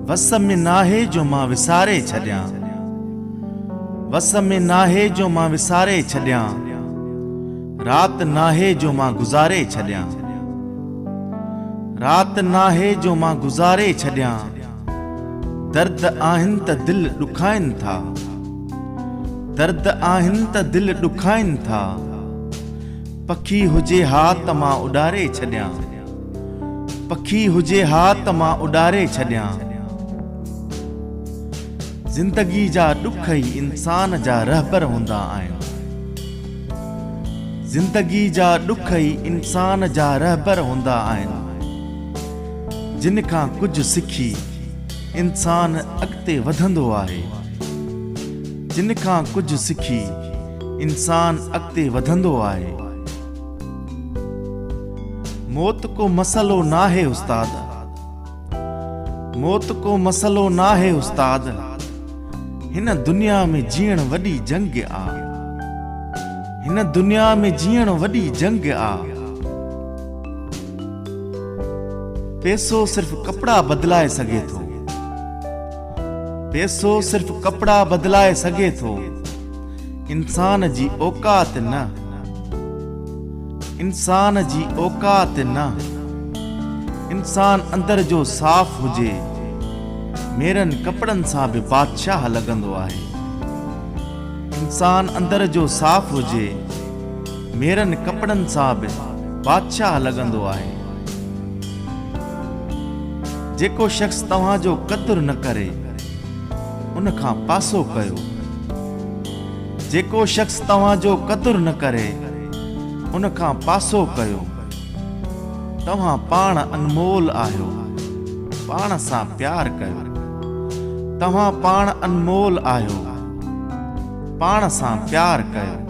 वस में नाहे जो मां विसारे छॾियां, वस में नाहे जो मां विसारे छॾियां, रात नाहे जो मां गुज़ारे छॾियां, रात नाहे जो मां गुज़ारे छॾियां। दर्द आहिनि त दिल ॾुखाइनि था, दर्द आहिनि त दिल ॾुखाइनि था। पखी हुजे हा त मां उॾारे छॾियां, पखी हुजे हा त मां उॾारे छॾियां। ज़िंदगी जा ॾुख ई इंसान जा रहबर हूंदा आहिनि, ज़िंदगी जा ॾुख ई इंसान जा रहबर हूंदा आहिनि। जिन खां कुझु सिखी इंसान अॻिते वधंदो आहे, जिन खां कुझु सिखी इंसान अॻिते वधंदो आहे। मौत को मसलो नाहे उस्ताद, मौत को मसलो नाहे उस्ताद। हिन दुनिया में जीअण वॾी जंग आ, हिन दुनिया में जीअण वॾी जंग आ। पैसो सिर्फ़ कपड़ा बदिलाए सघे थो, पैसो सिर्फ़ कपड़ा बदिलाए सघे थो। इंसान जी औकात न, इंसान जी औकात न। इंसान अंदर जो साफ़ हुजे, मेरनि कपड़नि सां बि बादशाह लॻंदो आहे। इंसान अंदर जो साफ़ हुजे, मेरनि कपड़नि सां बि बादशाह लॻंदो आहे। जेको शख़्स तव्हांजो क़दुरु न करे उन खां पासो कयो, जेको शख़्स तव्हांजो क़दुरु न करे उन खां पासो कयो। तव्हां पाण अनमोल आहियो, पाण सां प्यार कयो। तव्हां पाण अनमोल आहियो, पाण सां प्यार कयो।